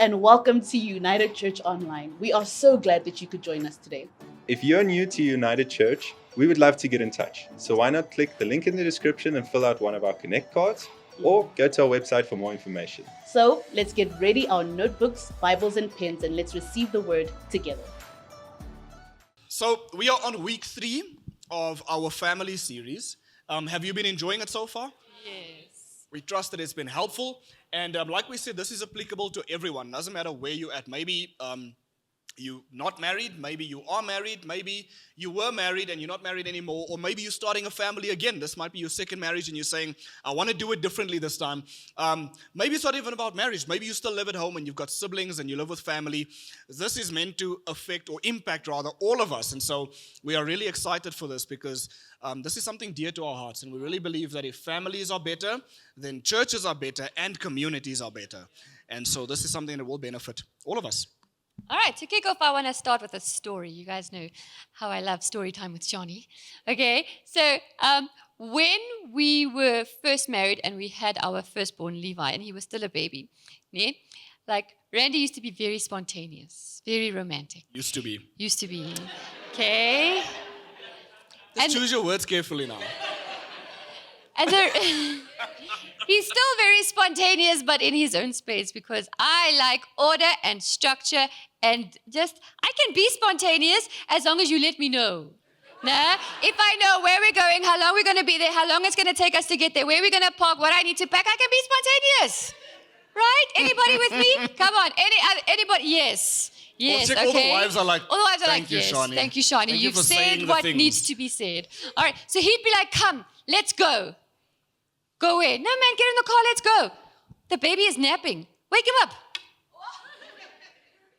and welcome to United Church Online. We are so glad that you could join us today. If you're new to United Church, we would love to get in touch. So why not click the link in the description and fill out one of our Connect cards, or go to our website for more information. So let's get ready our notebooks, Bibles, and pens, and let's receive the word together. So we are on week 3 of our family series. Have you been enjoying it so far? Yes. We trust that it's been helpful. And like we said, this is applicable to everyone. Doesn't matter where you're at. Maybe you're not married. Maybe you are married. Maybe you were married and you're not married anymore. Or maybe you're starting a family again. This might be your second marriage and you're saying, I want to do it differently this time. Maybe it's not even about marriage. Maybe you still live at home and you've got siblings and you live with family. This is meant to affect or impact rather all of us. And so we are really excited for this because this is something dear to our hearts. And we really believe that if families are better, then churches are better and communities are better. And so this is something that will benefit all of us. All right, to kick off, I want to start with a story. You guys know how I love story time with Chani. Okay, so when we were first married and we had our firstborn Levi, and he was still a baby, like Randy used to be very spontaneous, very romantic. Used to be. Okay. Just choose your words carefully now. And so, he's still very spontaneous, but in his own space, because I like order and structure and I can be spontaneous as long as you let me know. Nah? If I know where we're going, how long we're going to be there, how long it's going to take us to get there, where we're going to park, what I need to pack, I can be spontaneous. Right? Anybody with me? Come on. Anybody? Yes. Yes, okay. All the wives are like, thank you, Shani. Thank you, Shani. You've said what needs to be said. All right, so he'd be like, come, let's go. Go where? No, man, get in the car, let's go. The baby is napping. Wake him up.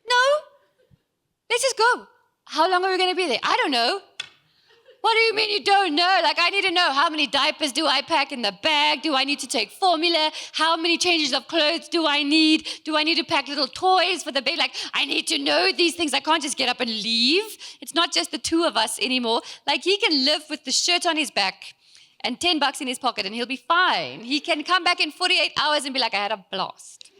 No, let's just go. How long are we going to be there? I don't know. What do you mean you don't know? Like, I need to know, how many diapers do I pack in the bag? Do I need to take formula? How many changes of clothes do I need? Do I need to pack little toys for the baby? Like, I need to know these things. I can't just get up and leave. It's not just the two of us anymore. Like, he can live with the shirt on his back and $10 in his pocket and he'll be fine. He can come back in 48 hours and be like, I had a blast.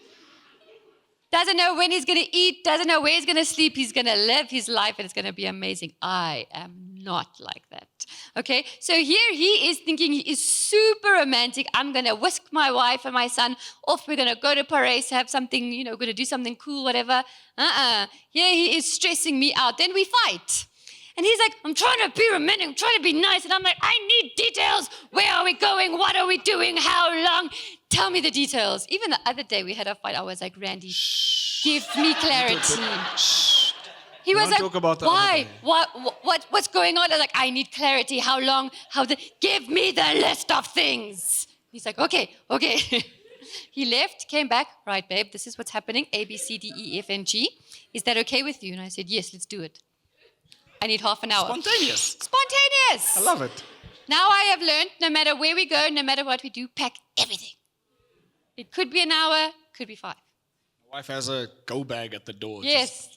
Doesn't know when he's going to eat, doesn't know where he's going to sleep. He's going to live his life and it's going to be amazing. I am not like that. Okay, so here he is thinking he is super romantic. I'm going to whisk my wife and my son off. We're going to go to Paris, have something, going to do something cool, whatever. Here he is stressing me out. Then we fight. And he's like, I'm trying to be romantic, I'm trying to be nice. And I'm like, I need details. Where are we going? What are we doing? How long? Tell me the details. Even the other day we had a fight. I was like, Randy, give me clarity. He was like, why? What's going on? I was like, I need clarity. How long? Give me the list of things. He's like, okay. He left, came back. Right, babe, this is what's happening. A, B, C, D, E, F, and G. Is that okay with you? And I said, yes, let's do it. I need half an hour. Spontaneous. Spontaneous. I love it. Now I have learned, no matter where we go, no matter what we do, pack everything. It could be an hour, could be 5. My wife has a go bag at the door. Yes.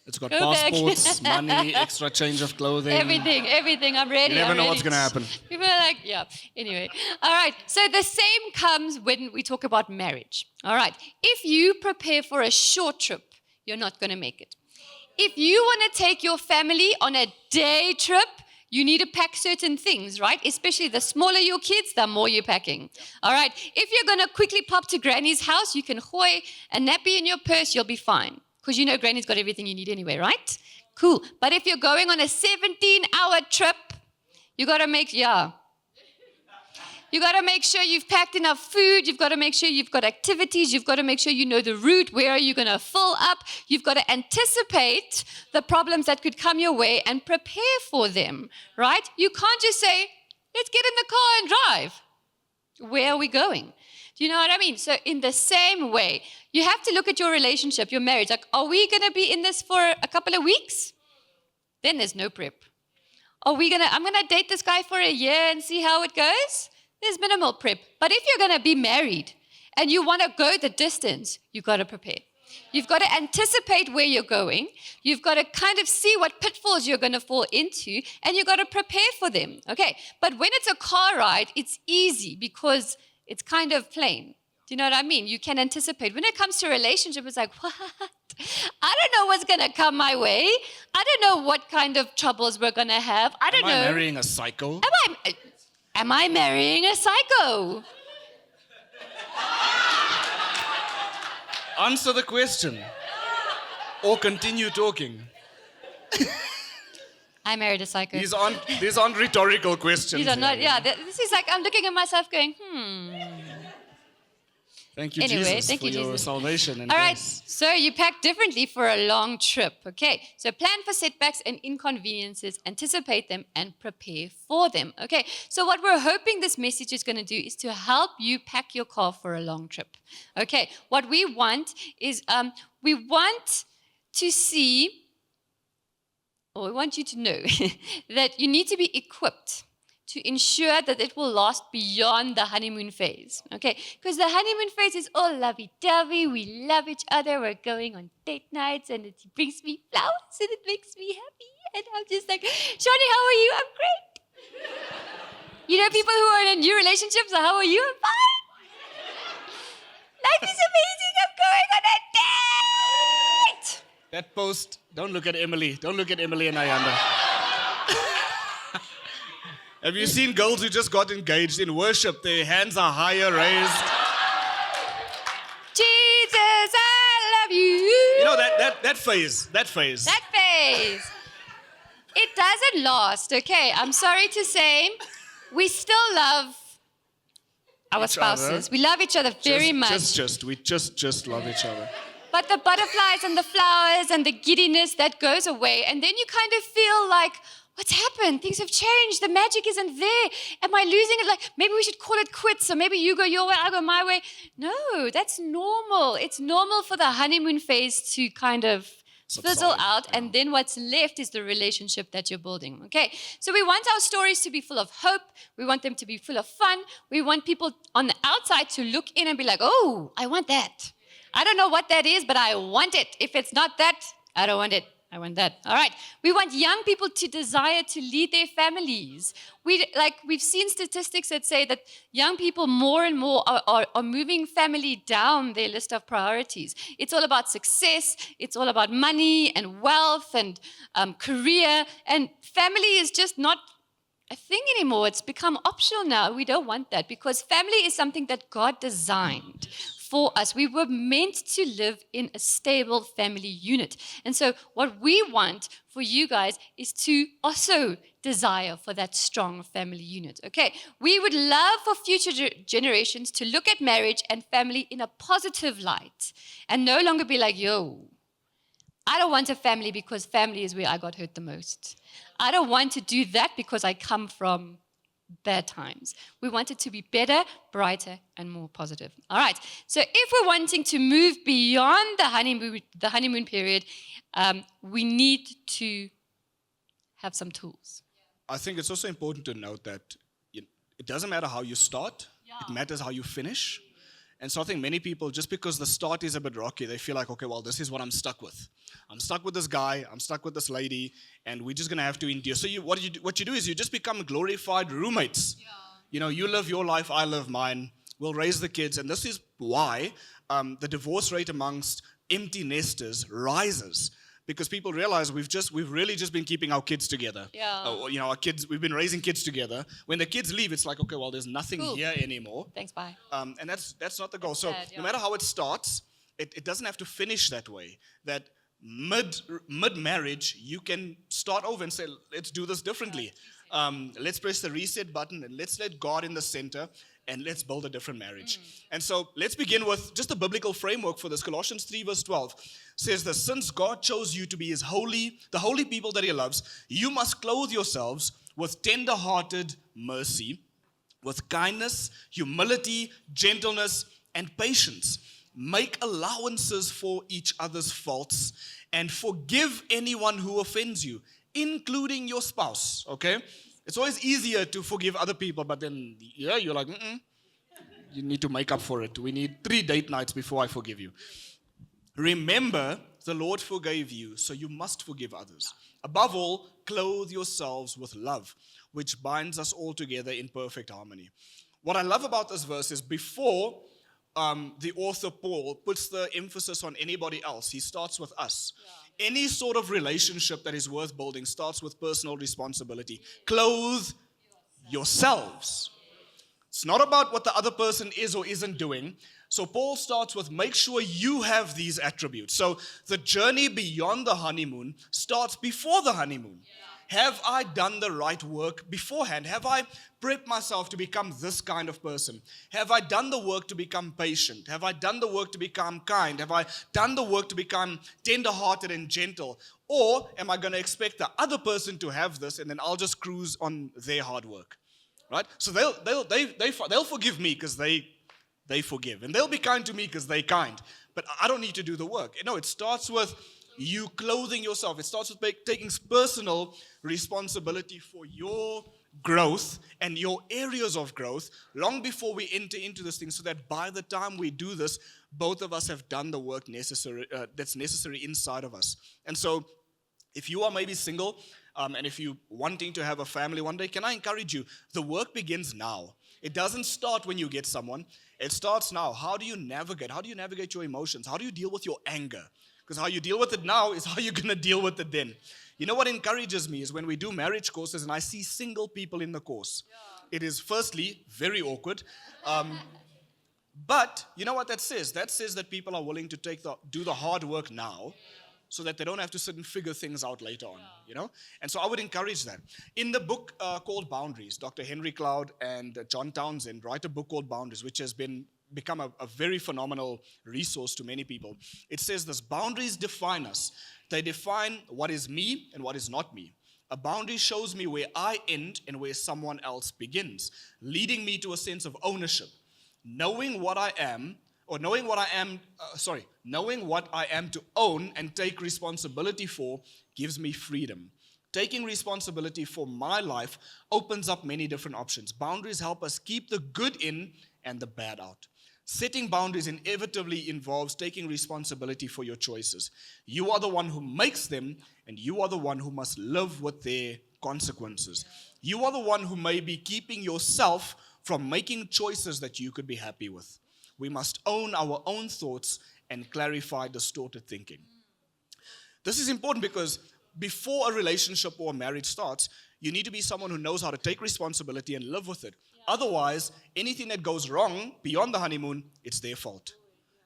It's got passports, money, extra change of clothing. Everything. I'm ready. You never know ready. what's going to happen. People are like, yeah. Anyway. All right. So the same comes when we talk about marriage. All right. If you prepare for a short trip, you're not going to make it. If you want to take your family on a day trip, you need to pack certain things, right? Especially the smaller your kids, the more you're packing. All right. If you're going to quickly pop to Granny's house, you can hoy a nappy in your purse, you'll be fine. Because you know Granny's got everything you need anyway, right? Cool. But if you're going on a 17-hour trip, you got to make, You got to make sure you've packed enough food. You've got to make sure you've got activities. You've got to make sure you know the route. Where are you going to fill up? You've got to anticipate the problems that could come your way and prepare for them, right? You can't just say, let's get in the car and drive. Where are we going? Do you know what I mean? So in the same way, you have to look at your relationship, your marriage. Like, are we going to be in this for a couple of weeks? Then there's no prep. I'm going to date this guy for a year and see how it goes? There's minimal prep. But if you're going to be married and you want to go the distance, you've got to prepare. You've got to anticipate where you're going. You've got to kind of see what pitfalls you're going to fall into, and you've got to prepare for them. Okay, but when it's a car ride, it's easy because it's kind of plain. you know what I mean? You can anticipate. When it comes to a relationship, it's like, what? I don't know what's going to come my way. I don't know what kind of troubles we're going to have. I don't Am know. I marrying a psycho? Am I marrying a psycho? Answer the question. Or continue talking. I married a psycho. These aren't rhetorical questions. These are not, here. yeah. This is like, I'm looking at myself going, Thank you, Anyway, Jesus, thank for you, your Jesus. salvation and All right, grace. so you pack differently for a long trip, okay? So plan for setbacks and inconveniences, anticipate them, and prepare for them, okay? So what we're hoping this message is going to do is to help you pack your car for a long trip, okay? What we want is we want to see, or we want you to know that you need to be equipped to ensure that it will last beyond the honeymoon phase, okay? Because the honeymoon phase is all lovey-dovey, we love each other, we're going on date nights, and it brings me flowers, and it makes me happy, and I'm just like, Chani, how are you? I'm great. You know people who are in a new relationship, so how are you? I'm fine. Life is amazing, I'm going on a date. That post, don't look at Emily. Don't look at Emily and Ayanda. Have you seen girls who just got engaged in worship? Their hands are higher raised. Jesus, I love you. You know, that phase. That phase. It doesn't last, okay? I'm sorry to say, we still love our spouses. We love each other very much. We just love each other. But the butterflies and the flowers and the giddiness, that goes away. And then you kind of feel like, what's happened? Things have changed. The magic isn't there. Am I losing it? Like, maybe we should call it quits. So maybe you go your way, I go my way. No, that's normal. It's normal for the honeymoon phase to kind of fizzle out. And then what's left is the relationship that you're building. Okay? So we want our stories to be full of hope. We want them to be full of fun. We want people on the outside to look in and be like, oh, I want that. I don't know what that is, but I want it. If it's not that, I don't want it. I want that. All right. We want young people to desire to lead their families. We've seen statistics that say that young people more and more are moving family down their list of priorities. It's all about success. It's all about money and wealth and career. And family is just not a thing anymore. It's become optional now. We don't want that because family is something that God designed for us. We were meant to live in a stable family unit. And so what we want for you guys is to also desire for that strong family unit. Okay, we would love for future generations to look at marriage and family in a positive light and no longer be like, yo, I don't want a family because family is where I got hurt the most. I don't want to do that because I come from bad times. We want it to be better, brighter, and more positive. All right. So if we're wanting to move beyond the honeymoon period, we need to have some tools. I think it's also important to note that it doesn't matter how you start, it matters how you finish. And so I think many people, just because the start is a bit rocky, they feel like, okay, well, this is what I'm stuck with. I'm stuck with this guy, I'm stuck with this lady, and we're just going to have to endure. So what you do is you just become glorified roommates. Yeah. You know, you live your life, I live mine. We'll raise the kids. And this is why the divorce rate amongst empty nesters rises. Because people realize we've really just been keeping our kids together. Yeah. Our kids, we've been raising kids together. When the kids leave, it's like, okay, well, there's nothing here anymore. Thanks, bye. And that's not the goal. So no matter how it starts, it doesn't have to finish that way. That mid-marriage, you can start over and say, let's do this differently. Let's press the reset button and let's let God in the center and let's build a different marriage. And so let's begin with just a biblical framework for this. Colossians 3 verse 12 says that since God chose you to be the holy people that he loves, you must clothe yourselves with tender-hearted mercy, with kindness, humility, gentleness, and patience. Make allowances for each other's faults and forgive anyone who offends you, including your spouse, okay? It's always easier to forgive other people, but then, you're like, you need to make up for it. We need 3 date nights before I forgive you. Remember, the Lord forgave you, so you must forgive others. Above all, clothe yourselves with love, which binds us all together in perfect harmony. What I love about this verse is before the author Paul puts the emphasis on anybody else. He starts with us. Any sort of relationship that is worth building starts with personal responsibility. Clothe yourselves. It's not about what the other person is or isn't doing. So Paul starts with make sure you have these attributes. So the journey beyond the honeymoon starts before the honeymoon. Have I done the right work beforehand? Have I prepped myself to become this kind of person? Have I done the work to become patient? Have I done the work to become kind? Have I done the work to become tender-hearted and gentle? Or am I going to expect the other person to have this and then I'll just cruise on their hard work? Right? So they'll forgive me because they forgive. And they'll be kind to me because they're kind. But I don't need to do the work. No, it starts with you clothing yourself. It starts with taking personal responsibility for your growth and your areas of growth long before we enter into this thing, so that by the time we do this, both of us have done the work that's necessary inside of us. And so if you are maybe single, and if you're wanting to have a family one day, can I encourage you? The work begins now. It doesn't start when you get someone. It starts now. How do you navigate? How do you navigate your emotions? How do you deal with your anger? Because how you deal with it now is how you're going to deal with it then. You know what encourages me is when we do marriage courses and I see single people in the course. Yeah. It is firstly very awkward. But you know what that says? That says that people are willing to do the hard work now, so that they don't have to sit and figure things out later on, you know? And so I would encourage that. In the book called Boundaries, Dr. Henry Cloud and John Townsend write a book called Boundaries, which has become a very phenomenal resource to many people. It says this: boundaries define us. They define what is me and what is not me. A boundary shows me where I end and where someone else begins, leading me to a sense of ownership. Knowing what I am to own and take responsibility for gives me freedom. Taking responsibility for my life opens up many different options. Boundaries help us keep the good in and the bad out. Setting boundaries inevitably involves taking responsibility for your choices. You are the one who makes them, and you are the one who must live with their consequences. You are the one who may be keeping yourself from making choices that you could be happy with. We must own our own thoughts and clarify distorted thinking. This is important because before a relationship or a marriage starts, you need to be someone who knows how to take responsibility and live with it. Yeah. Otherwise, anything that goes wrong beyond the honeymoon, it's their fault.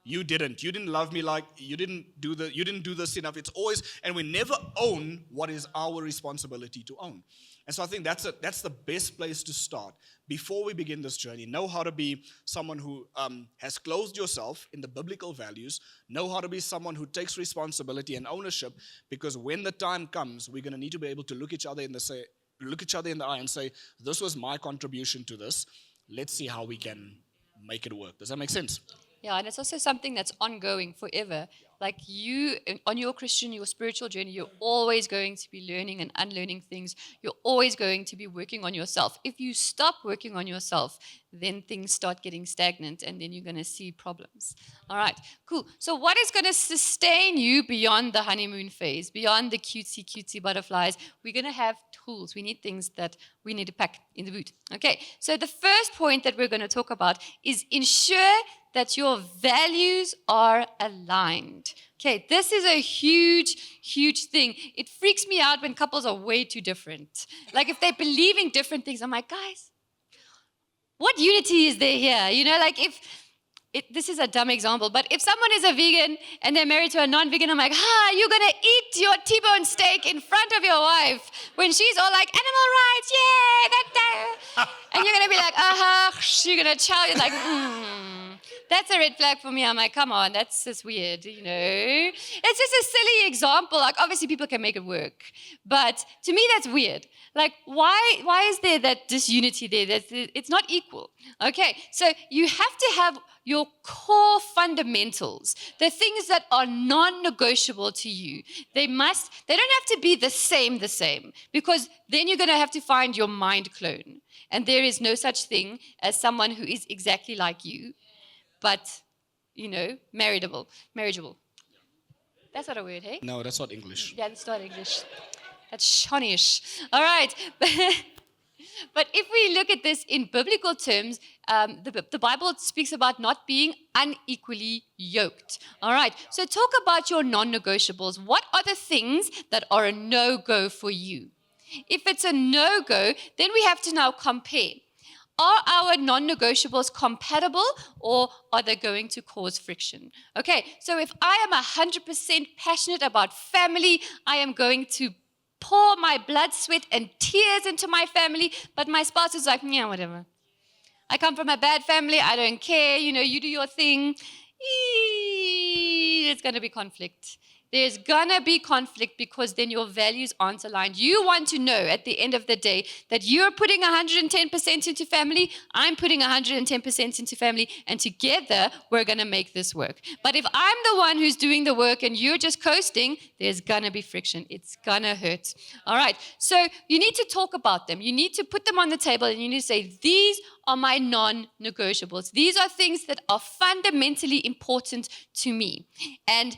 You didn't love me like, you didn't do this enough. It's always, and we never own what is our responsibility to own. And so I think that's the best place to start. Before we begin this journey, know how to be someone who has clothed yourself in the biblical values. Know how to be someone who takes responsibility and ownership, because when the time comes, we're going to need to be able to look each other in the eye and say, this was my contribution to this. Let's see how we can make it work. Does that make sense? Yeah, and it's also something that's ongoing forever. Like you, on your spiritual journey, you're always going to be learning and unlearning things. You're always going to be working on yourself. If you stop working on yourself, then things start getting stagnant, and then you're going to see problems. All right, cool. So what is going to sustain you beyond the honeymoon phase, beyond the cutesy butterflies? We're going to have tools. We need things that we need to pack in the boot. Okay, so the first point that we're going to talk about is ensure that your values are aligned. Okay, this is a huge thing. It freaks me out when couples are way too different. Like if they're believing different things, I'm like, guys, what unity is there here? You know, like this is a dumb example, but if someone is a vegan and they're married to a non-vegan, I'm like, you're going to eat your T-bone steak in front of your wife when she's all like, animal rights, yeah, and you're going to be like, you're going to chow, you're like, That's a red flag for me. I'm like, come on, that's just weird, you know. It's just a silly example. Like, obviously people can make it work. But to me, that's weird. Like, why is there that disunity there? It's not equal. Okay, so you have to have your core fundamentals, the things that are non-negotiable to you. They don't have to be the same, because then you're going to have to find your mind clone. And there is no such thing as someone who is exactly like you, but, marriageable. That's not a word, hey? No, that's not English. Yeah, that's not English. That's Chani-ish. All right. But if we look at this in biblical terms, the Bible speaks about not being unequally yoked. All right. So talk about your non-negotiables. What are the things that are a no-go for you? If it's a no-go, then we have to now compare. Are our non-negotiables compatible, or are they going to cause friction? Okay, so if I am 100% passionate about family, I am going to pour my blood, sweat, and tears into my family, but my spouse is like, yeah, whatever. I come from a bad family, I don't care, you do your thing. There's going to be conflict. There's going to be conflict because then your values aren't aligned. You want to know at the end of the day that you're putting 110% into family, I'm putting 110% into family, and together we're going to make this work. But if I'm the one who's doing the work and you're just coasting, there's going to be friction. It's going to hurt. All right. So you need to talk about them. You need to put them on the table and you need to say, these are my non-negotiables. These are things that are fundamentally important to me. And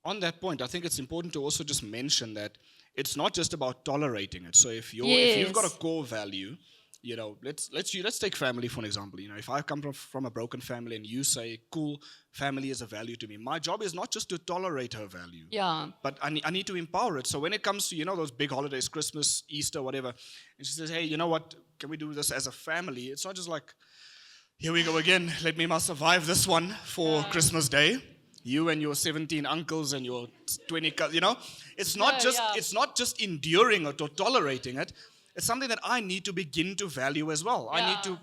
on that point, I think it's important to also just mention that it's not just about tolerating it. So if you've got a core value, let's take family for an example. If I come from a broken family and you say, cool, family is a value to me, my job is not just to tolerate her value. Yeah. But I need to empower it. So when it comes to, those big holidays, Christmas, Easter, whatever, and she says, hey, you know what, can we do this as a family? It's not just like, here we go again, let me must survive this one for Christmas Day. You and your 17 uncles and your 20 cousins, it's not just enduring it or tolerating it. It's something that I need to begin to value as well. Yeah. I need to,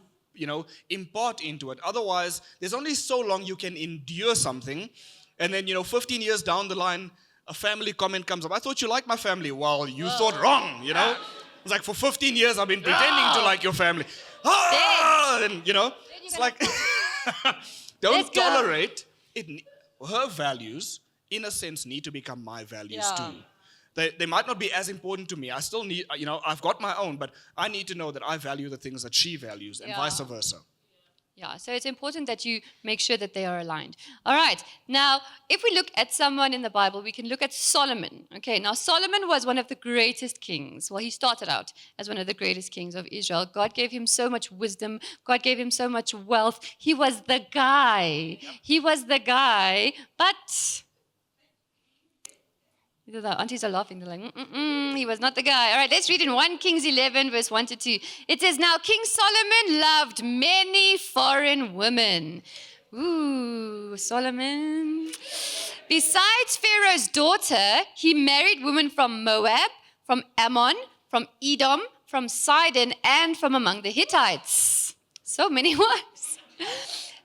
impart into it. Otherwise, there's only so long you can endure something. And then, 15 years down the line, a family comment comes up. I thought you liked my family. Well, you thought wrong, It's like for 15 years, I've been pretending to like your family. And, it's like, don't tolerate it. Her values, in a sense, need to become my values too. They might not be as important to me. I still need, I've got my own, but I need to know that I value the things that she values and vice versa. Yeah, so it's important that you make sure that they are aligned. All right, now, if we look at someone in the Bible, we can look at Solomon. Okay, now Solomon was one of the greatest kings. Well, he started out as one of the greatest kings of Israel. God gave him so much wisdom. God gave him so much wealth. He was the guy. Yep. He was the guy, but the aunties are laughing. They're like, he was not the guy. All right, let's read in 1 Kings 11, verse 1 to 2. It says, now King Solomon loved many foreign women. Ooh, Solomon. Besides Pharaoh's daughter, he married women from Moab, from Ammon, from Edom, from Sidon, and from among the Hittites. So many wives.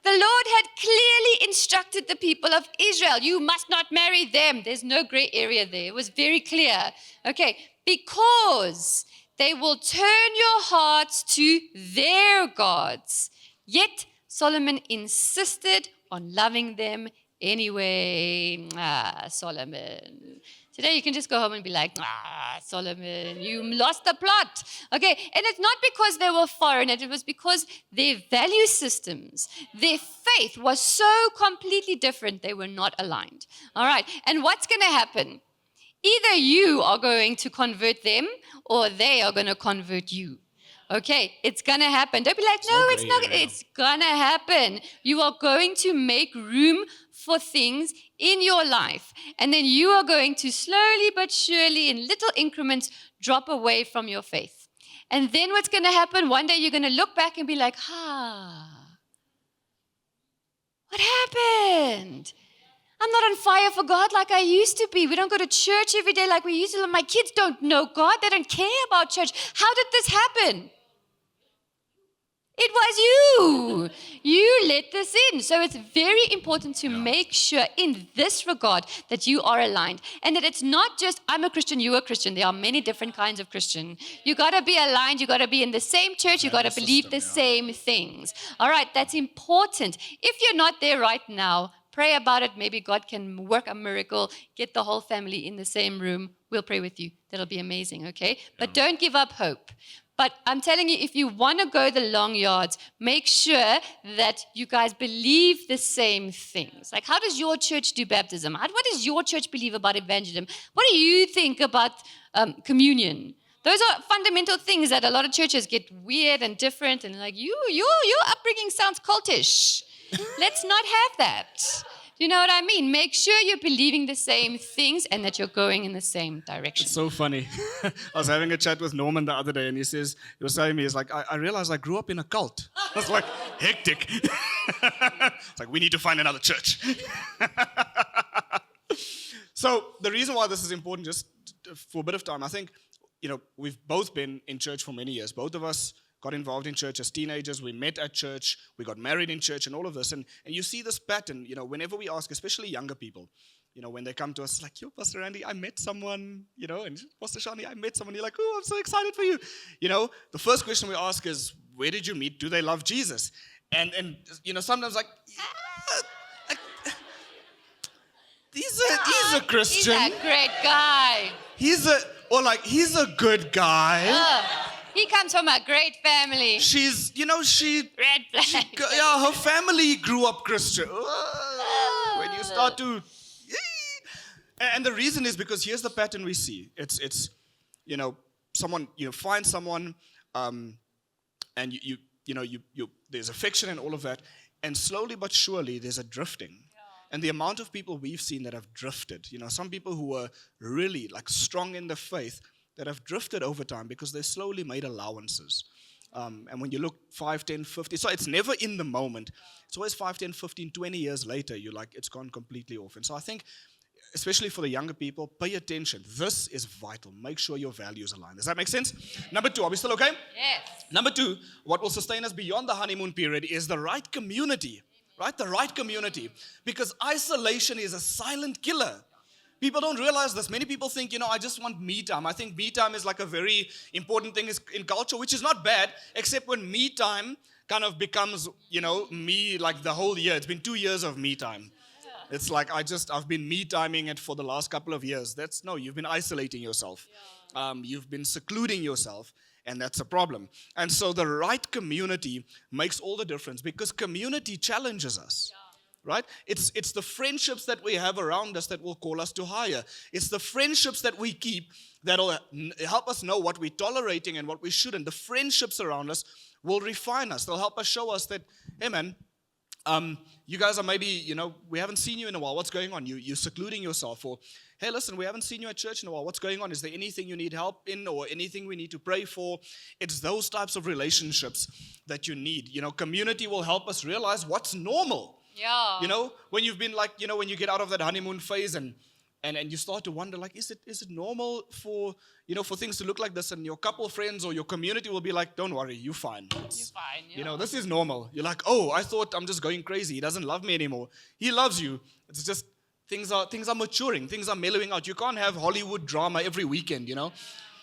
The Lord had clearly instructed the people of Israel, you must not marry them. There's no gray area there. It was very clear. Okay, because they will turn your hearts to their gods. Yet Solomon insisted on loving them anyway. Solomon. Today you can just go home and be like, Solomon, you lost the plot. Okay, and it's not because they were foreign, it was because their value systems, their faith was so completely different, they were not aligned. All right, and what's going to happen? Either you are going to convert them or they are going to convert you. Okay, it's going to happen. Don't be like, no, it's not. It's going to happen. You are going to make room for things in your life. And then you are going to slowly but surely, in little increments, drop away from your faith. And then what's going to happen? One day you're going to look back and be like, what happened? I'm not on fire for God like I used to be. We don't go to church every day like we used to. My kids don't know God. They don't care about church. How did this happen? It was you. You let this in. So it's very important to make sure in this regard that you are aligned. And that it's not just, I'm a Christian, you're a Christian. There are many different kinds of Christian. You got to be aligned. You got to be in the same church. You got to believe the same things. All right, that's important. If you're not there right now, pray about it. Maybe God can work a miracle, get the whole family in the same room. We'll pray with you. That'll be amazing, okay? But don't give up hope. But I'm telling you, if you want to go the long yards, make sure that you guys believe the same things. Like, how does your church do baptism? What does your church believe about evangelism? What do you think about communion? Those are fundamental things that a lot of churches get weird and different and like, your upbringing sounds cultish. Let's not have that. Do you know what I mean? Make sure you're believing the same things and that you're going in the same direction. It's so funny. I was having a chat with Norman the other day, and he was telling me, he's like, I realized I grew up in a cult. I was like, hectic. It's like, we need to find another church. So the reason why this is important, just for a bit of time, I think, we've both been in church for many years. Both of us got involved in church as teenagers. We met at church. We got married in church and all of this. And you see this pattern, whenever we ask, especially younger people, when they come to us, like, yo, Pastor Randy, I met someone, and Pastor Chani, I met someone. You're like, oh, I'm so excited for you. The first question we ask is, where did you meet? Do they love Jesus? And sometimes like, he's a Christian. He's a great guy. He's a good guy. He comes from a great family. She's, Red flag. her family grew up Christian. When you start to, and the reason is because here's the pattern we see. It's someone, find someone, and you there's affection and all of that, and slowly but surely there's a drifting. And the amount of people we've seen that have drifted, some people who were really like strong in the faith that have drifted over time because they slowly made allowances. And when you look 5, 10, 15, so it's never in the moment. It's always 5, 10, 15, 20 years later, you're like, it's gone completely off. And so I think, especially for the younger people, pay attention. This is vital. Make sure your values align. Does that make sense? Number 2, are we still okay? Yes. Number 2, what will sustain us beyond the honeymoon period is the right community. Right? The right community. Because isolation is a silent killer. People don't realize this. Many people think, I just want me time. I think me time is like a very important thing in culture, which is not bad, except when me time kind of becomes, me like the whole year. It's been 2 years of me time. Yeah. It's like I've been me timing it for the last couple of years. You've been isolating yourself. Yeah. You've been secluding yourself. And that's a problem. And so the right community makes all the difference because community challenges us. Yeah. Right? It's the friendships that we have around us that will call us to higher. It's the friendships that we keep that will help us know what we're tolerating and what we shouldn't. The friendships around us will refine us. They'll help us show us that, hey man, you guys are maybe, we haven't seen you in a while. What's going on? You're secluding yourself. Or, hey, listen, we haven't seen you at church in a while. What's going on? Is there anything you need help in or anything we need to pray for? It's those types of relationships that you need. Community will help us realize what's normal. Yeah. When you've been like, when you get out of that honeymoon phase and you start to wonder, like, is it normal for, for things to look like this? And your couple friends or your community will be like, don't worry, you're fine. You're fine, yeah. This is normal. You're like, oh, I thought I'm just going crazy. He doesn't love me anymore. He loves you. It's just, things are maturing. Things are mellowing out. You can't have Hollywood drama every weekend,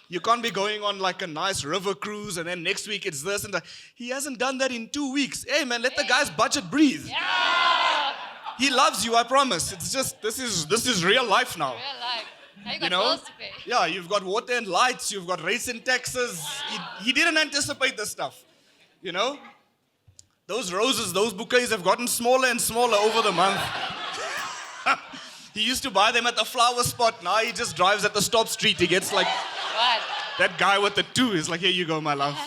You can't be going on like a nice river cruise and then next week it's this and that. He hasn't done that in 2 weeks. Hey, man, let the guy's budget breathe. Yeah. He loves you, I promise. It's just, this is real life now. Real life. Now you got bills to pay. Yeah, you've got water and lights. You've got rates and taxes. He didn't anticipate this stuff. Those roses, those bouquets have gotten smaller and smaller over the month. He used to buy them at the flower spot. Now he just drives at the stop street. He gets like, what? That guy with the 2 is like, here you go, my love.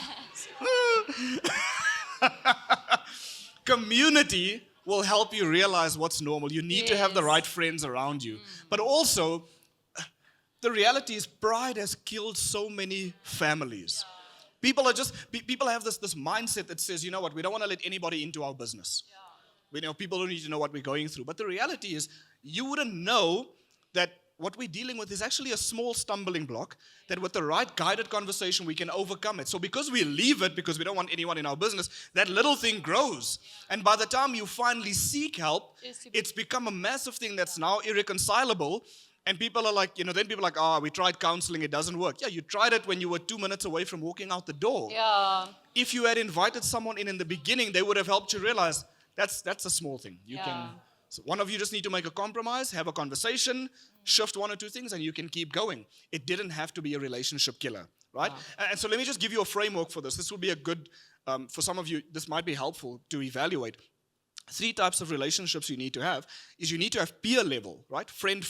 Community will help you realize what's normal. You need to have the right friends around you. But also, the reality is pride has killed so many families. People have this mindset that says, you know what, we don't want to let anybody into our business. People don't need to know what we're going through. But the reality is, you wouldn't know that what we're dealing with is actually a small stumbling block, that with the right guided conversation, we can overcome it. So because we leave it, because we don't want anyone in our business, that little thing grows. And by the time you finally seek help, it's become a massive thing that's now irreconcilable. And people are like, then people are like, we tried counseling, it doesn't work. Yeah, you tried it when you were 2 minutes away from walking out the door. Yeah. If you had invited someone in the beginning, they would have helped you realize that's a small thing. So one of you just need to make a compromise, have a conversation, shift 1 or 2 things, and you can keep going. It didn't have to be a relationship killer, right? Wow. And so let me just give you a framework for this. This will be a good, for some of you, this might be helpful to evaluate. three types of relationships you need to have is you need to have peer level, right? Friend,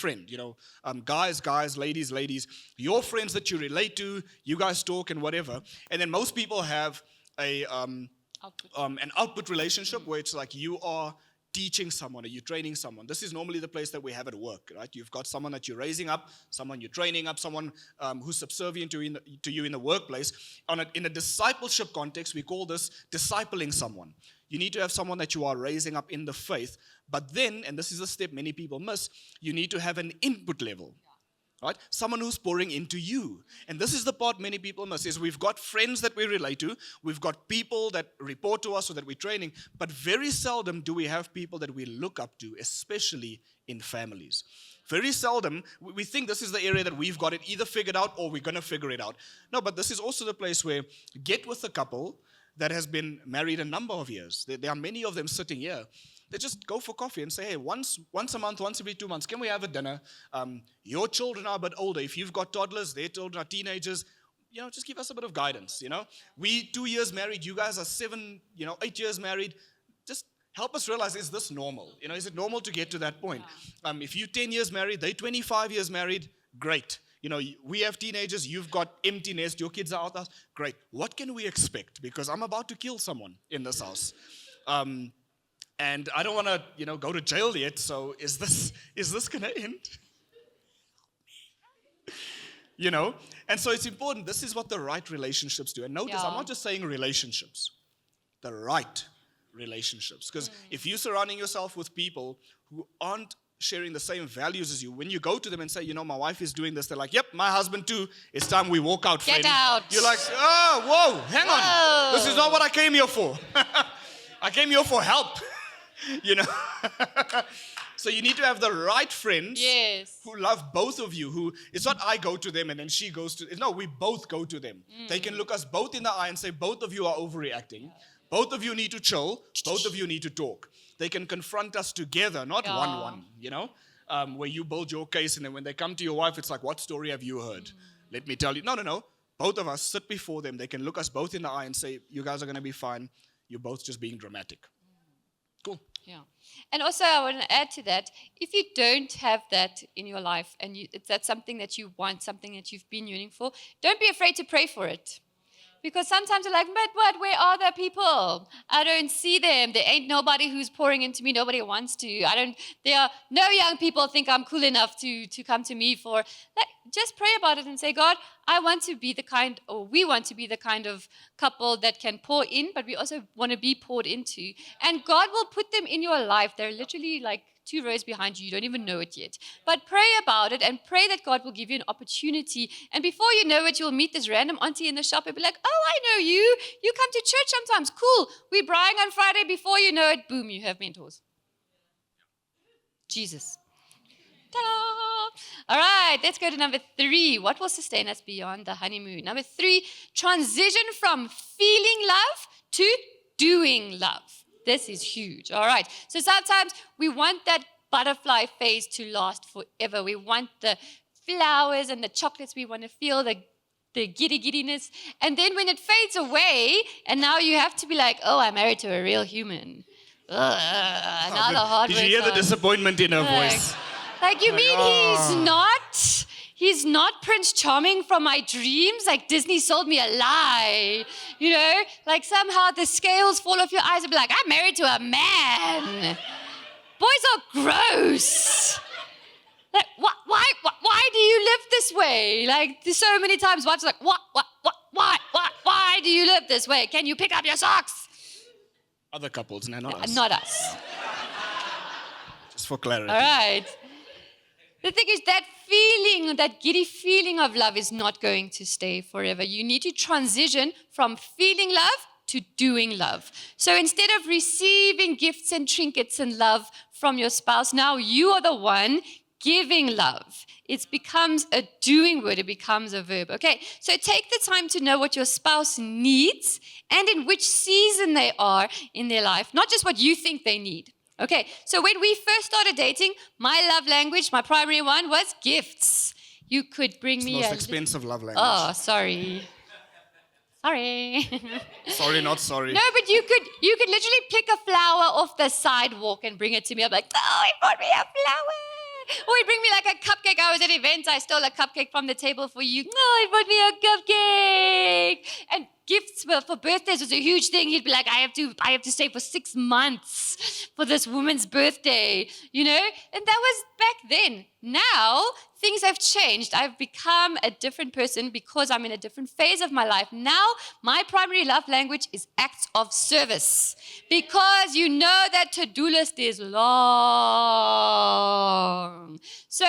guys, ladies, your friends that you relate to, you guys talk and whatever. And then most people have an output relationship where it's like you are teaching someone or you're training someone. This is normally the place that we have at work, right? You've got someone that you're raising up, someone you're training up, someone who's subservient to you in the workplace. In a discipleship context, we call this discipling someone. You need to have someone that you are raising up in the faith. But then, and this is a step many people miss, you need to have an input level. Right? Someone who's pouring into you. And this is the part many people miss, is we've got friends that we relate to, we've got people that report to us or that we're training, but very seldom do we have people that we look up to, especially in families. Very seldom, we think this is the area that we've got it either figured out or we're going to figure it out. No, but this is also the place where get with a couple that has been married a number of years. There are many of them sitting here. They just go for coffee and say, hey, once a month, once every 2 months, can we have a dinner? Your children are a bit older. If you've got toddlers, their children are teenagers, just give us a bit of guidance, We 2 years married, you guys are 8 years married. Just help us realize, is this normal? Is it normal to get to that point? If you're 10 years married, they're 25 years married, great. We have teenagers, you've got empty nest, your kids are out there, great. What can we expect? Because I'm about to kill someone in this house. And I don't want to, go to jail yet, so is this going to end? And so it's important. This is what the right relationships do. And notice, I'm not just saying relationships, the right relationships. Because if you're surrounding yourself with people who aren't sharing the same values as you, when you go to them and say, my wife is doing this, they're like, yep, my husband too, it's time we walk out, friend. Get out. You're like, oh, whoa, hang on. This is not what I came here for. I came here for help. So you need to have the right friends who love both of you, it's not I go to them and then she goes to, no, we both go to them. They can look us both in the eye and say, both of you are overreacting. Both of you need to chill. Both of you need to talk. They can confront us together, not one, where you build your case and then when they come to your wife, it's like, what story have you heard? Let me tell you. No. Both of us sit before them. They can look us both in the eye and say, you guys are going to be fine. You're both just being dramatic. Cool. Yeah. And also, I want to add to that, if you don't have that in your life and that's something that you want, something that you've been yearning for, don't be afraid to pray for it. Because sometimes you're like, but what? Where are the people? I don't see them. There ain't nobody who's pouring into me. Nobody wants to. There are no young people think I'm cool enough to come to me for that. Just pray about it and say, God, we want to be the kind of couple that can pour in, but we also want to be poured into. And God will put them in your life. They're literally like 2 rows behind you. You don't even know it yet. But pray about it and pray that God will give you an opportunity. And before you know it, you'll meet this random auntie in the shop and be like, oh, I know you. You come to church sometimes. Cool. We're buying on Friday. Before you know it, boom, you have mentors. Jesus. Ta-da! All right, let's go to number 3. What will sustain us beyond the honeymoon? Number 3, transition from feeling love to doing love. This is huge. All right. So sometimes we want that butterfly phase to last forever. We want the flowers and the chocolates. We want to feel the giddiness. And then when it fades away, and now you have to be like, oh, I'm married to a real human. Now the hard Did you hear the disappointment in her voice? Like, you mean he's not Prince Charming from my dreams? Like, Disney sold me a lie, Like, somehow the scales fall off your eyes and be like, I'm married to a man. Boys are gross. Like, why do you live this way? Like, there's so many times, wife's like, why do you live this way? Can you pick up your socks? Other couples, no, not us. Not us. Just for clarity. All right. The thing is, that giddy feeling of love is not going to stay forever. You need to transition from feeling love to doing love. So instead of receiving gifts and trinkets and love from your spouse, now you are the one giving love. It becomes a doing word. It becomes a verb. Okay, so take the time to know what your spouse needs and in which season they are in their life, not just what you think they need. Okay, so when we first started dating, my love language, my primary one, was gifts. You could bring me most expensive love language. Oh, sorry. Sorry. Sorry, not sorry. No, but you could literally pick a flower off the sidewalk and bring it to me. I'm like, oh, he brought me a flower. Or he'd bring me like a cupcake. I was at events. I stole a cupcake from the table for you. No, he brought me a cupcake. And gifts for birthdays was a huge thing. He'd be like, I have to stay for 6 months for this woman's birthday, you know? And that was back then. Now, things have changed. I've become a different person because I'm in a different phase of my life. Now, my primary love language is acts of service. Because you know that to-do list is long. So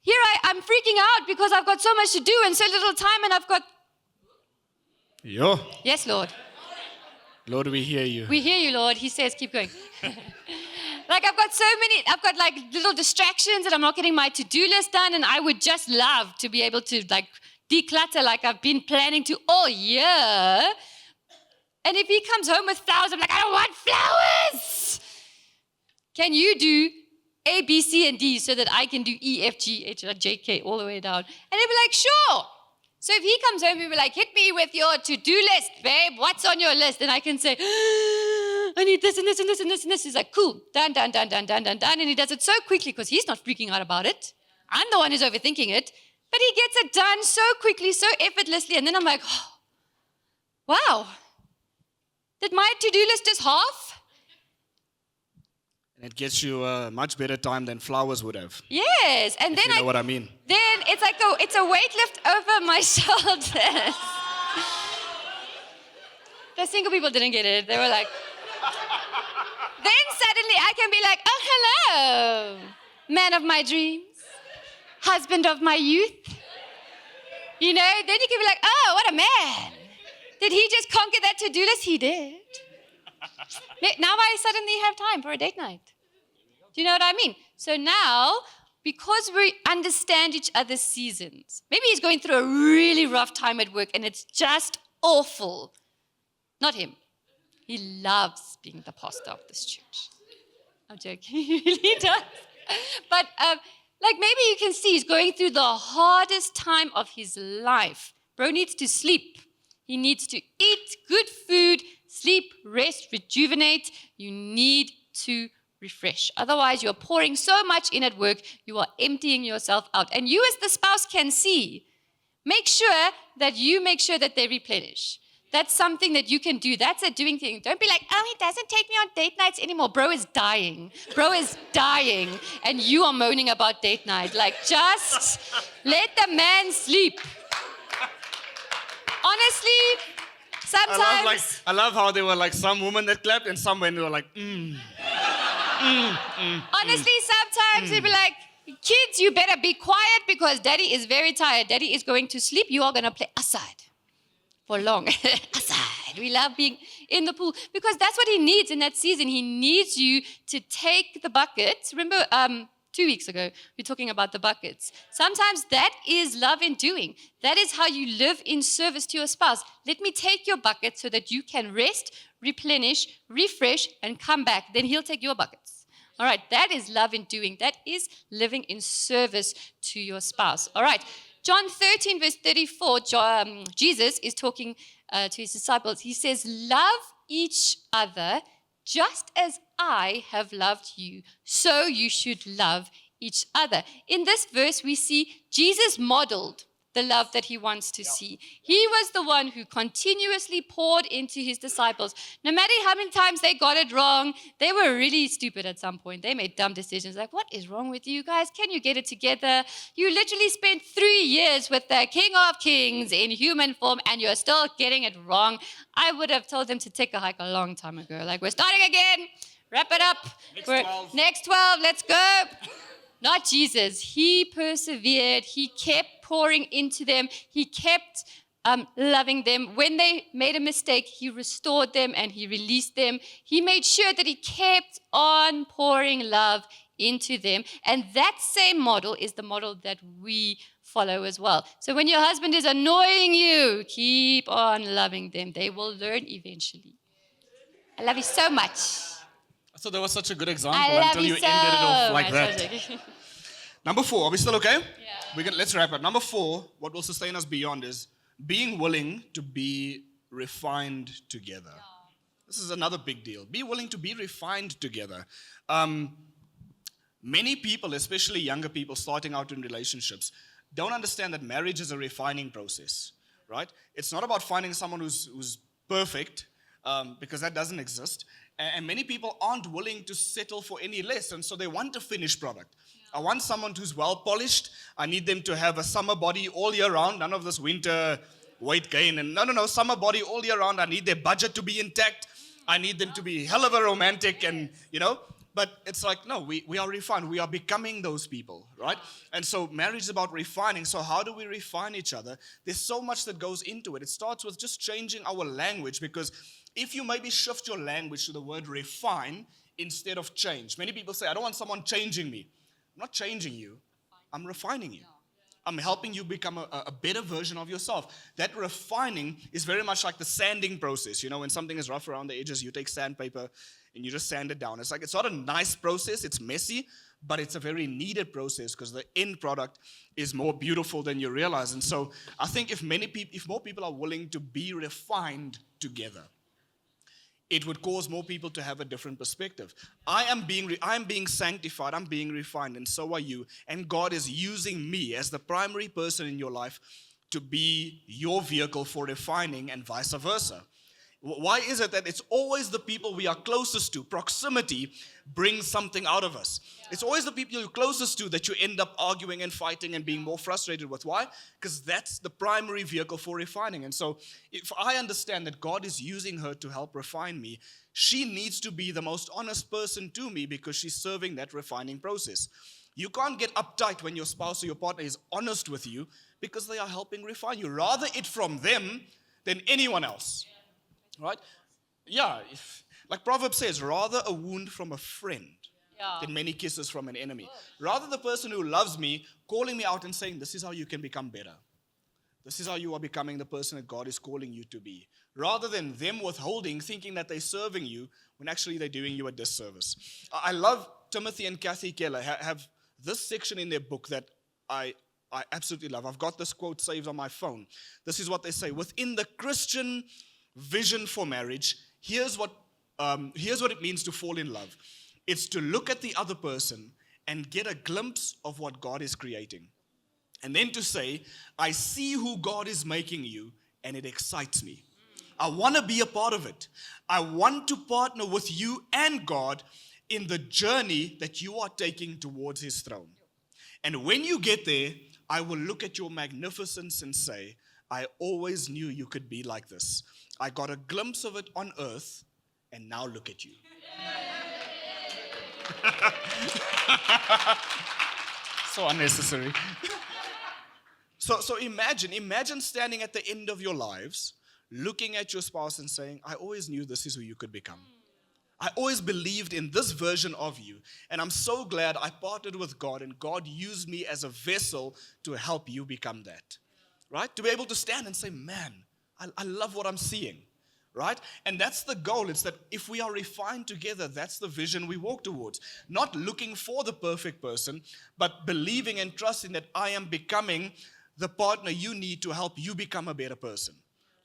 here I'm freaking out because I've got so much to do and so little time, and I've got... Yo. Yes, Lord. Lord, we hear you. We hear you, Lord. He says, keep going. Like I've got like little distractions and I'm not getting my to-do list done, and I would just love to be able to like declutter like I've been planning to all year. And if he comes home with flowers, I'm like, I don't want flowers. Can you do A, B, C, and D so that I can do E, F, G, H, J, K all the way down? And he'll be like, sure. So if he comes home, he'll be like, hit me with your to-do list, babe. What's on your list? And I can say, I need this and this and this and this and this. He's like, cool, done. And he does it so quickly because he's not freaking out about it. I'm the one who's overthinking it. But he gets it done so quickly, so effortlessly. And then I'm like, oh, wow. Did my to-do list just half? And it gets you a much better time than flowers would have. Yes. And then You know what I mean? Then it's like it's a weight lift over my shoulders. The single people didn't get it. They were like... Then suddenly I can be like, oh, hello, man of my dreams, husband of my youth. You know, then you can be like, oh, what a man. Did he just conquer that to-do list? He did. Now I suddenly have time for a date night. Do you know what I mean? So now, because we understand each other's seasons, maybe he's going through a really rough time at work and it's just awful. Not him. He loves being the pastor of this church. I'm joking. He really does. But like maybe you can see he's going through the hardest time of his life. Bro needs to sleep. He needs to eat good food, sleep, rest, rejuvenate. You need to refresh. Otherwise, you're pouring so much in at work, you are emptying yourself out. And you as the spouse can see. Make sure that they replenish. That's something that you can do. That's a doing thing. Don't be like, oh, he doesn't take me on date nights anymore. Bro is dying. And you are moaning about date night. Like, just let the man sleep. Honestly, sometimes... I love how there were like some women that clapped and some men were like, Honestly, sometimes it'd be like, kids, you better be quiet because daddy is very tired. Daddy is going to sleep. You are going to play aside for long. Aside. We love being in the pool because that's what he needs in that season. He needs you to take the buckets. Remember, 2 weeks ago, we were talking about the buckets. Sometimes that is love in doing. That is how you live in service to your spouse. Let me take your bucket so that you can rest, replenish, refresh, and come back. Then he'll take your buckets. All right, that is love in doing. That is living in service to your spouse. All right, John 13, verse 34, Jesus is talking to his disciples. He says, love each other just as I have loved you, so you should love each other. In this verse, we see Jesus modeled the love that he wants to see. He was the one who continuously poured into his disciples. No matter how many times they got it wrong, they were really stupid at some point. They made dumb decisions like, what is wrong with you guys? Can you get it together? You literally spent 3 years with the King of Kings in human form and you're still getting it wrong. I would have told them to take a hike a long time ago. Like, we're starting again. Wrap it up. Next 12, let's go. Not Jesus. He persevered. He kept pouring into them. He kept loving them. When they made a mistake, he restored them and he released them. He made sure that he kept on pouring love into them. And that same model is the model that we follow as well. So when your husband is annoying you, keep on loving them. They will learn eventually. I love you so much. So that was such a good example until you ended it off like that. Number 4, are we still okay? Yeah. Let's wrap up. Number 4, what will sustain us beyond is being willing to be refined together. This is another big deal. Be willing to be refined together. Many people, especially younger people starting out in relationships, don't understand that marriage is a refining process, right? It's not about finding someone who's perfect, because that doesn't exist. And many people aren't willing to settle for any less, and so they want a finished product. I want someone who's well polished. I need them to have a summer body all year round, none of this winter weight gain. And no, summer body all year round. I need their budget to be intact. I need them to be hell of a romantic, and but it's like, no, we are refined. We are becoming those people, right? And so marriage is about refining. So how do we refine each other? There's so much that goes into it. It starts with just changing our language, because if you maybe shift your language to the word refine instead of change. Many people say, I don't want someone changing me. I'm not changing you. I'm refining you. I'm helping you become a better version of yourself. That refining is very much like the sanding process. When something is rough around the edges, you take sandpaper and you just sand it down. It's not a nice process. It's messy, but it's a very needed process, because the end product is more beautiful than you realize. And so I think if more people are willing to be refined together, it would cause more people to have a different perspective. I am being sanctified, I'm being refined, and so are you. And God is using me as the primary person in your life to be your vehicle for refining, and vice versa. Why is it that it's always the people we are closest to? Proximity brings something out of us. It's always the people you're closest to that you end up arguing and fighting and being more frustrated with. Why? Because that's the primary vehicle for refining. And so if I understand that God is using her to help refine me, she needs to be the most honest person to me, because she's serving that refining process. You can't get uptight when your spouse or your partner is honest with you, because they are helping refine you. Rather it from them than anyone else. Right? Yeah. Like Proverbs says, rather a wound from a friend than many kisses from an enemy. Rather the person who loves me calling me out and saying, this is how you can become better. This is how you are becoming the person that God is calling you to be. Rather than them withholding, thinking that they're serving you, when actually they're doing you a disservice. I love Timothy and Kathy Keller have this section in their book that I absolutely love. I've got this quote saved on my phone. This is what they say. Within the Christian vision for marriage, here's what it means to fall in love. It's to look at the other person and get a glimpse of what God is creating. And then to say, I see who God is making you, and it excites me. I want to be a part of it. I want to partner with you and God in the journey that you are taking towards His throne. And when you get there, I will look at your magnificence and say, I always knew you could be like this. I got a glimpse of it on earth, and now look at you. So unnecessary. So imagine standing at the end of your lives, looking at your spouse and saying, I always knew this is who you could become. I always believed in this version of you, and I'm so glad I partnered with God, and God used me as a vessel to help you become that. Right? To be able to stand and say, man, I love what I'm seeing. Right? And that's the goal. It's that if we are refined together, that's the vision we walk towards. Not looking for the perfect person, but believing and trusting that I am becoming the partner you need to help you become a better person.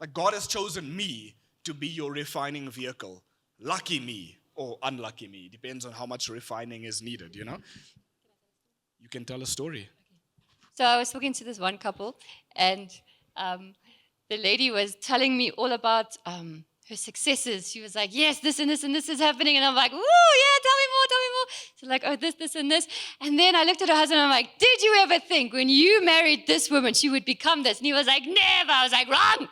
Like God has chosen me to be your refining vehicle. Lucky me or unlucky me. Depends on how much refining is needed, You can tell a story. So I was talking to this one couple, and the lady was telling me all about her successes. She was like, yes, this and this and this is happening. And I'm like, woo, yeah, tell me more. So like, oh, this and this. And then I looked at her husband and I'm like, did you ever think when you married this woman, she would become this? And he was like, never. I was like, wrong.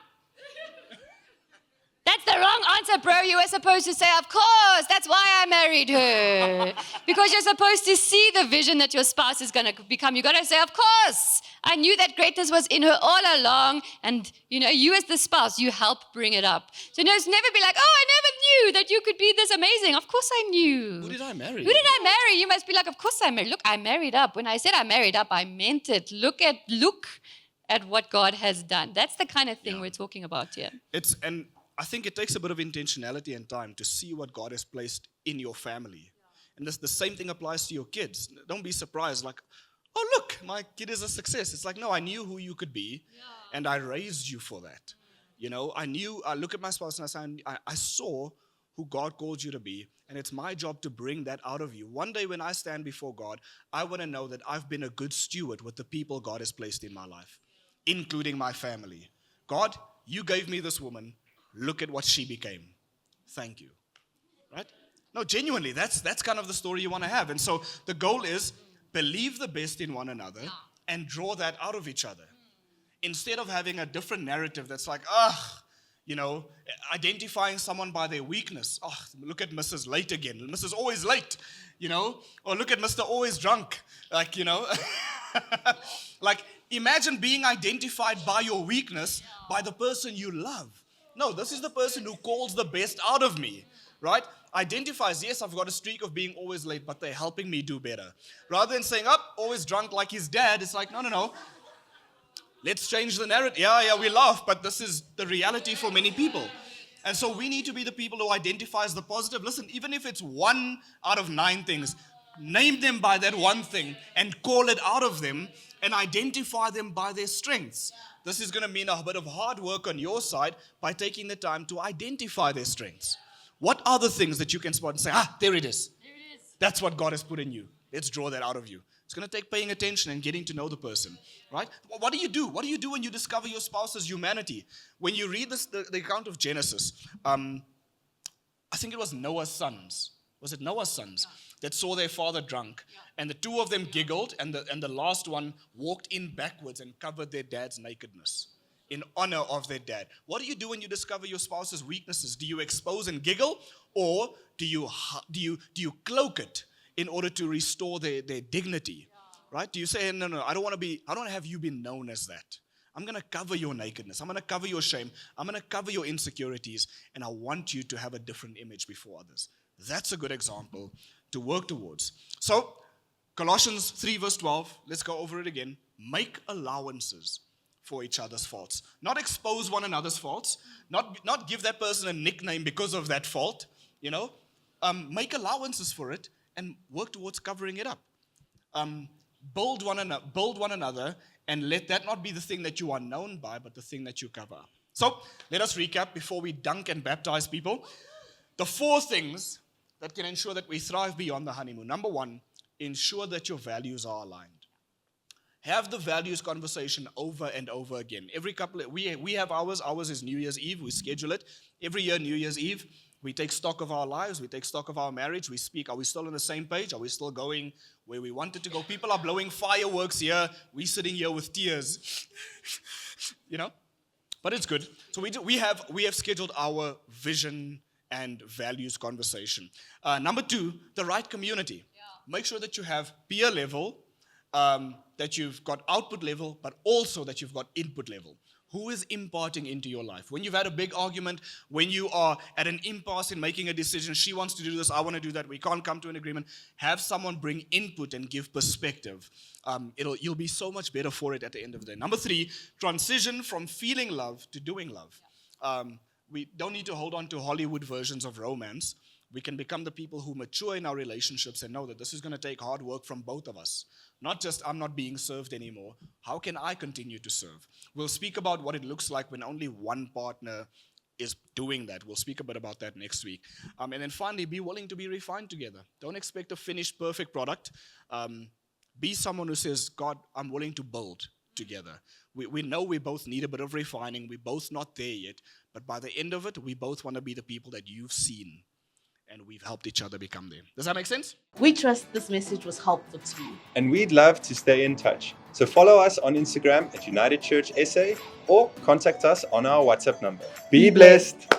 That's the wrong answer, bro. You were supposed to say, of course, that's why I married her. Because you're supposed to see the vision that your spouse is going to become. You got to say, of course. I knew that greatness was in her all along. And, you as the spouse, you help bring it up. So it's never be like, oh, I never knew that you could be this amazing. Of course I knew. Who did I marry? Who did I marry? You must be like, of course I married. Look, I married up. When I said I married up, I meant it. Look at what God has done. That's the kind of thing we're talking about here. And I think it takes a bit of intentionality and time to see what God has placed in your family. And the same thing applies to your kids. Don't be surprised, like, oh, look, my kid is a success. It's like, no, I knew who you could be. and I raised you for that. You know, I look at my spouse and I say, I saw who God called you to be, and it's my job to bring that out of you. One day when I stand before God, I want to know that I've been a good steward with the people God has placed in my life, including my family. God, you gave me this woman. Look at what she became. Thank you. Right? No, genuinely, that's kind of the story you want to have. And so the goal is believe the best in one another and draw that out of each other. Instead of having a different narrative that's like, identifying someone by their weakness. Oh, look at Mrs. Late again. Mrs. always late, or look at Mr. always drunk. Like, like imagine being identified by your weakness by the person you love. No, this is the person who calls the best out of me, right? Identifies, yes, I've got a streak of being always late, but they're helping me do better. Rather than saying, always drunk like his dad, it's like, no. Let's change the narrative. Yeah, we laugh, but this is the reality for many people. And so we need to be the people who identifies the positive. Listen, even if it's 1 out of 9 things, name them by that one thing and call it out of them and identify them by their strengths. This is going to mean a bit of hard work on your side by taking the time to identify their strengths. What are the things that you can spot and say, there it is. That's what God has put in you. Let's draw that out of you. It's going to take paying attention and getting to know the person, right? What do you do? What do you do when you discover your spouse's humanity? When you read the account of Genesis, I think it was Noah's sons. Was it Noah's sons that saw their father drunk? And the 2 of them giggled, and the last one walked in backwards and covered their dad's nakedness in honor of their dad. What do you do when you discover your spouse's weaknesses? Do you expose and giggle, or do you cloak it in order to restore their dignity? Right? Do you say, no, I don't want to have you been known as that. I'm going to cover your nakedness. I'm going to cover your shame. I'm going to cover your insecurities, and I want you to have a different image before others. That's a good example to work towards. So, Colossians 3 verse 12, let's go over it again. Make allowances for each other's faults. Not expose one another's faults. Not give that person a nickname because of that fault. Make allowances for it and work towards covering it up. Build one another, and let that not be the thing that you are known by, but the thing that you cover up. So, let us recap before we dunk and baptize people. The 4 things that can ensure that we thrive beyond the honeymoon. Number 1, ensure that your values are aligned. Have the values conversation over and over again. Every couple, we have ours. Ours is New Year's Eve. We schedule it. Every year, New Year's Eve, we take stock of our lives. We take stock of our marriage. We speak. Are we still on the same page? Are we still going where we wanted to go? People are blowing fireworks here. We're sitting here with tears. But it's good. So we have scheduled our vision and values conversation. Number 2, the right community. Make sure that you have peer level, that you've got output level, but also that you've got input level. Who is imparting into your life? When you've had a big argument, when you are at an impasse in making a decision, she wants to do this, I want to do that, we can't come to an agreement, have someone bring input and give perspective. You'll be so much better for it at the end of the day. Number 3, transition from feeling love to doing love. We don't need to hold on to Hollywood versions of romance. We can become the people who mature in our relationships and know that this is going to take hard work from both of us. Not just, I'm not being served anymore. How can I continue to serve? We'll speak about what it looks like when only one partner is doing that. We'll speak a bit about that next week. And then finally, be willing to be refined together. Don't expect a finished, perfect product. Be someone who says, God, I'm willing to build together. We know we both need a bit of refining. We're both not there yet. But by the end of it, we both want to be the people that you've seen. And we've helped each other become them. Does that make sense? We trust this message was helpful to you. And we'd love to stay in touch. So follow us on Instagram at United Church SA or contact us on our WhatsApp number. Be blessed.